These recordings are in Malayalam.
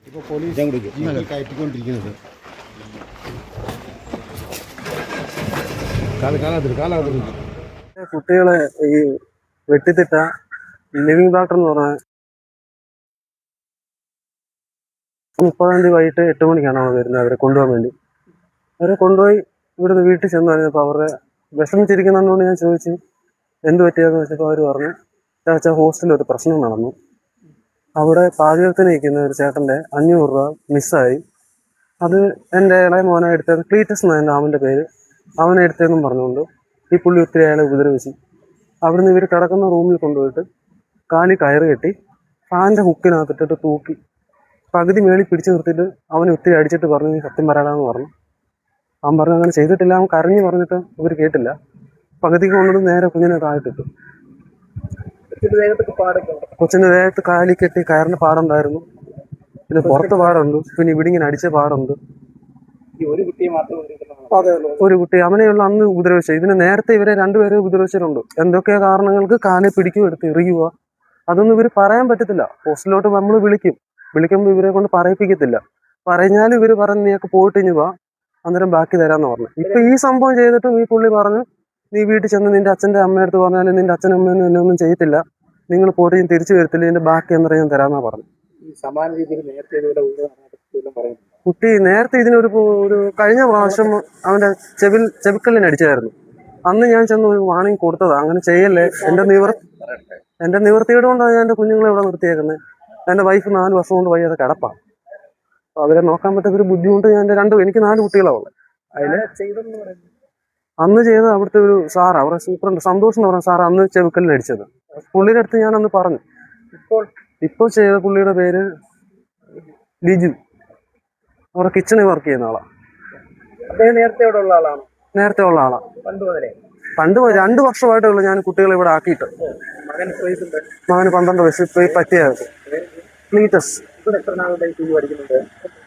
ഇപ്പോൾ പോലീസ് കയറ്റിക്കൊണ്ടിരിക്കുന്നത് കുട്ടികളെ ഈ വെട്ടിത്തിട്ട ലിവിംഗ് ഡോക്ടർ എന്ന് പറഞ്ഞ 30-ാം തീയതി വൈകിട്ട് 8 മണിക്കാണ് അവർ വരുന്നത്. അവരെ കൊണ്ടുപോകാൻ വേണ്ടി അവരെ കൊണ്ടുപോയി ഇവിടുന്ന് വീട്ടിൽ ചെന്ന് കഴിഞ്ഞപ്പോൾ അവരുടെ വിഷമിച്ചിരിക്കുന്നതുകൊണ്ട് ഞാൻ ചോദിച്ചു എന്ത് പറ്റിയെന്ന് വെച്ചപ്പോൾ അവർ പറഞ്ഞു ചാച്ചാ ഹോസ്റ്റലിൽ ഒരു പ്രശ്നം നടന്നു, അവിടെ പാചകത്തിന് നിൽക്കുന്ന ഒരു ചേട്ടൻ്റെ 500 രൂപ മിസ്സായി, അത് എൻ്റെ ഇളയ മോനെ എടുത്തത് ക്ലീറ്റസ് എന്നായിരുന്നു അവൻ്റെ പേര്, അവനെ എടുത്തതെന്നും പറഞ്ഞുകൊണ്ട് ഈ പുള്ളി ഒത്തിരി അയാളെ ഉപദ്രവിച്ചു. അവിടുന്ന് ഇവർ കിടക്കുന്ന റൂമിൽ കൊണ്ടുപോയിട്ട് കാലി കയറ് കെട്ടി ഫാൻ്റെ ഹുക്കിനകത്തിട്ടിട്ട് തൂക്കി പകുതി മേളിൽ പിടിച്ചു നിർത്തിയിട്ട് അവനെ ഒത്തിരി അടിച്ചിട്ട് പറഞ്ഞു നീ സത്യം പറയാമെന്ന് പറഞ്ഞു. അവൻ പറഞ്ഞു അങ്ങനെ ചെയ്തിട്ടില്ല, അവൻ കരഞ്ഞു പറഞ്ഞിട്ട് ഇവർ കേട്ടില്ല. പകുതിക്ക് കൊണ്ടിട്ട് നേരെ കുഞ്ഞിനെ താഴ്ത്തിട്ടു. കൊച്ചിൻ്റെ ദേഹത്ത് കാലി കെട്ടി കയറിൻ്റെ പാടുണ്ടായിരുന്നു, പിന്നെ പുറത്ത് പാടുണ്ട്, പിന്നെ ഇവിടെ ഇങ്ങനെ അടിച്ച പാടുണ്ട്. ഒരു കുട്ടി അവനെയുള്ള അന്ന് ഉപദ്രവിച്ചത്. ഇതിന് നേരത്തെ ഇവരെ രണ്ടുപേരെ ഉപദ്രവിച്ചിട്ടുണ്ട്. എന്തൊക്കെയോ കാരണങ്ങൾക്ക് കാലെ പിടിക്കും എടുത്ത് എറിയുക, അതൊന്നും ഇവർ പറയാൻ പറ്റത്തില്ല. ഹോസ്റ്റലിലോട്ട് നമ്മൾ വിളിക്കുമ്പോൾ ഇവരെ കൊണ്ട് പറയിപ്പിക്കത്തില്ല. പറഞ്ഞാലും ഇവർ പറഞ്ഞ് നീയൊക്കെ പോയിട്ട് ഇനി വാ, അന്നേരം ബാക്കി തരാമെന്ന് പറഞ്ഞു. ഇപ്പൊ ഈ സംഭവം ചെയ്തിട്ടും ഈ പുള്ളി പറഞ്ഞു നീ വീട്ടിൽ ചെന്ന് നിന്റെ അച്ഛൻ്റെ അമ്മയടുത്ത് പറഞ്ഞാലും നിന്റെ അച്ഛനും അമ്മയൊന്നും എന്നെ ഒന്നും ചെയ്യത്തില്ല, നിങ്ങൾ പോയിട്ട് ഞാൻ തിരിച്ചു വരത്തില്ല, ഇതിന്റെ ബാക്കി അന്നേരം ഞാൻ തരാമെന്നാ പറഞ്ഞു. സമാന രീതിയിൽ നേരത്തെ കുട്ടി നേരത്തെ ഇതിനൊരു കഴിഞ്ഞ പ്രാവശ്യം അവന്റെ ചെവിക്കല്ലിന് അടിച്ചായിരുന്നു. അന്ന് ഞാൻ ചെന്ന് ഒരു വാണിംഗ് കൊടുത്തതാ, അങ്ങനെ ചെയ്യല്ലേ, എന്റെ നിവൃത്തിയുടെ കൊണ്ടാണ് ഞാൻ എന്റെ കുഞ്ഞുങ്ങളെ ഇവിടെ നിർത്തിയേക്കുന്നത്. എന്റെ വൈഫ് 4 വർഷം കൊണ്ട് വയ്യാതെ കിടപ്പാ. അപ്പൊ അവരെ നോക്കാൻ പറ്റാത്ത ഒരു ബുദ്ധിമുട്ട് എനിക്ക് 4 കുട്ടികളാവുള്ളൂ. അതില് അന്ന് ചെയ്തത് അവിടുത്തെ ഒരു സാർ, അവരുടെ സൂപ്രണ്ട് സന്തോഷം എന്ന് പറഞ്ഞ സാർ അന്ന് ചെവിക്കല്ലിന് അടിച്ചത്. പുള്ളിയുടെ അടുത്ത് ഞാൻ അന്ന് പറഞ്ഞു. ഇപ്പോൾ ചെയ്ത പുള്ളിയുടെ പേര് ലിജു, അവരുടെ കിച്ചണിൽ വർക്ക് ചെയ്യുന്ന ആളാണ്. നേരത്തെ ഉള്ള ആളാ. പണ്ട് 2 വർഷമായിട്ടുള്ളൂ ഞാൻ കുട്ടികളെ ഇവിടെ ആക്കിയിട്ട്. മകന് 12 വയസ്സ്. ഇപ്പൊ ഈ പറ്റിയ ക്ലീറ്റസ്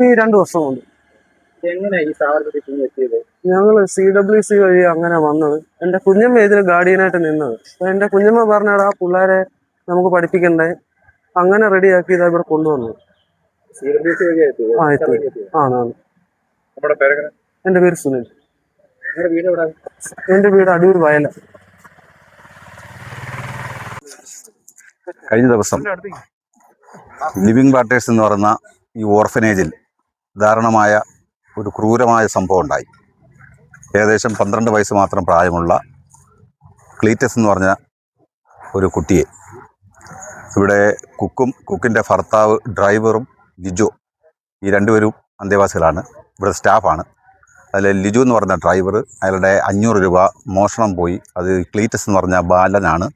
ഈ 2 വർഷം കൊണ്ട്. ഞങ്ങള് CWC വഴി അങ്ങനെ വന്നത്. എന്റെ കുഞ്ഞമ്മ ഇതിന് ഗാർഡിയനായിട്ട് നിന്നത്. അപ്പൊ എന്റെ കുഞ്ഞമ്മ പറഞ്ഞാടാ പിള്ളേരെ നമുക്ക് പഠിപ്പിക്കണ്ടേ, അങ്ങനെ റെഡിയാക്കി ഇതാ ഇവിടെ കൊണ്ടുവന്നത്. എന്റെ പേര് സുനിൽ. എന്റെ വീട് അടൂർ വയല. കഴിഞ്ഞ ദിവസം ലിവിംഗ് വാട്ടേഴ്സ് എന്ന് പറയുന്ന ഈ ഓർഫനേജിൽ ദാരുണമായ ഒരു ക്രൂരമായ സംഭവം ഉണ്ടായി. ഏകദേശം 12 വയസ്സ് മാത്രം പ്രായമുള്ള ക്ലീറ്റസ് എന്ന് പറഞ്ഞ ഒരു കുട്ടിയെ ഇവിടെ കുക്കിൻ്റെ ഭർത്താവ് ഡ്രൈവറും ലിജോ, ഈ 2 പേരും അന്തേവാസികളാണ്, ഇവിടെ സ്റ്റാഫാണ്. അതിൽ ലിജു എന്ന് പറഞ്ഞ ഡ്രൈവർ അയാളുടെ 500 രൂപ മോഷണം പോയി. അത് ക്ലീറ്റസ് എന്ന് പറഞ്ഞ ബാലനാണ്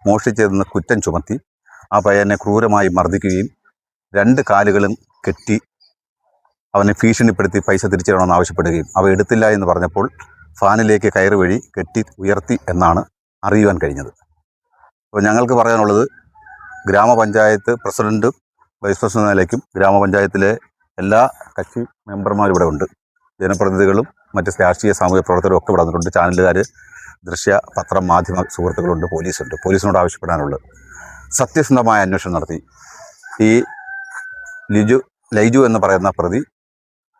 മോഷ്ടിച്ചതെന്ന് കുറ്റം ചുമത്തി ആ പയ്യനെ ക്രൂരമായി മർദ്ദിക്കുകയും 2 കാലുകളും കെട്ടി അവനെ ഭീഷണിപ്പെടുത്തി പൈസ തിരിച്ചു തരണമെന്ന് ആവശ്യപ്പെടുകയും അവ എടുത്തില്ല എന്ന് പറഞ്ഞപ്പോൾ ഫാനിലേക്ക് കയറ് വഴി കെട്ടി ഉയർത്തി എന്നാണ് അറിയുവാൻ കഴിഞ്ഞത്. അപ്പോൾ ഞങ്ങൾക്ക് പറയാനുള്ളത് ഗ്രാമപഞ്ചായത്ത് പ്രസിഡൻറ്റും വൈസ് പ്രസിഡന്റ് നിലയ്ക്കും ഗ്രാമപഞ്ചായത്തിലെ എല്ലാ കക്ഷി മെമ്പർമാരും ഇവിടെ ഉണ്ട്, ജനപ്രതിനിധികളും മറ്റ് രാഷ്ട്രീയ സാമൂഹ്യ പ്രവർത്തകരും ഒക്കെ ഇവിടെ വന്നിട്ടുണ്ട്, ചാനലുകാർ, ദൃശ്യ പത്രം മാധ്യമ സുഹൃത്തുക്കളുണ്ട്, പോലീസുണ്ട്. പോലീസിനോട് ആവശ്യപ്പെടാനുള്ളത് സത്യസന്ധമായ അന്വേഷണം നടത്തി ഈ ലൈജു എന്ന് പറയുന്ന പ്രതി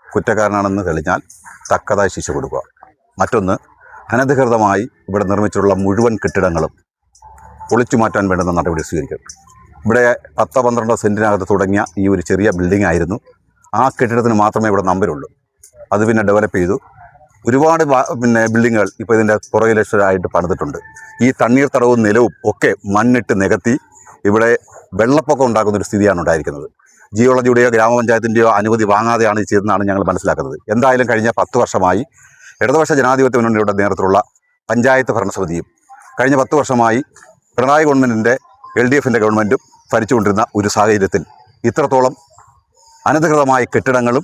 കുറ്റക്കാരനാണെന്ന് തെളിഞ്ഞാൽ തക്കതായ ശിക്ഷ കൊടുക്കുക. മറ്റൊന്ന്, അനധികൃതമായി ഇവിടെ നിർമ്മിച്ചിട്ടുള്ള മുഴുവൻ കെട്ടിടങ്ങളും പൊളിച്ചു മാറ്റാൻ വേണ്ടുന്ന നടപടി സ്വീകരിക്കണം. ഇവിടെ 10-12 സെൻറ്റിനകത്ത് തുടങ്ങിയ ഈ ഒരു ചെറിയ ബിൽഡിംഗ് ആയിരുന്നു. ആ കെട്ടിടത്തിന് മാത്രമേ ഇവിടെ നമ്പരുള്ളൂ. അത് പിന്നെ ഡെവലപ്പ് ചെയ്തു. ഒരുപാട് ബിൽഡിങ്ങുകൾ ഇപ്പോൾ ഇതിൻ്റെ പുറകിലായിട്ട് പണിതിട്ടുണ്ട്. ഈ തണ്ണീർത്തടവും നിലവും ഒക്കെ മണ്ണിട്ട് നികത്തി ഇവിടെ വെള്ളപ്പൊക്കം ഉണ്ടാക്കുന്നൊരു സ്ഥിതിയാണ് ഉണ്ടായിരിക്കുന്നത്. ജിയോളജിയുടെയോ ഗ്രാമപഞ്ചായത്തിൻ്റെയോ അനുമതി വാങ്ങാതെയാണ് ഇത് ചെയ്തതെന്നാണ് ഞങ്ങൾ മനസ്സിലാക്കുന്നത്. എന്തായാലും കഴിഞ്ഞ 10 വർഷമായി ഇടതുപക്ഷ ജനാധിപത്യ മുന്നണിയുടെ നേതൃത്വത്തിലുള്ള പഞ്ചായത്ത് ഭരണസമിതിയും കഴിഞ്ഞ 10 വർഷമായി പിണറായി ഗവൺമെൻറ്റിൻ്റെ LDFിൻ്റെ ഗവൺമെൻറ്റും ഭരിച്ചുകൊണ്ടിരുന്ന ഒരു സാഹചര്യത്തിൽ ഇത്രത്തോളം അനധികൃതമായ കെട്ടിടങ്ങളും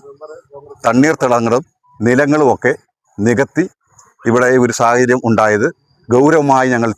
തണ്ണീർത്തടങ്ങളും നിലങ്ങളുമൊക്കെ നികത്തി ഇവിടെ ഒരു സാഹചര്യം ഉണ്ടായത് ഗൗരവമായി ഞങ്ങൾ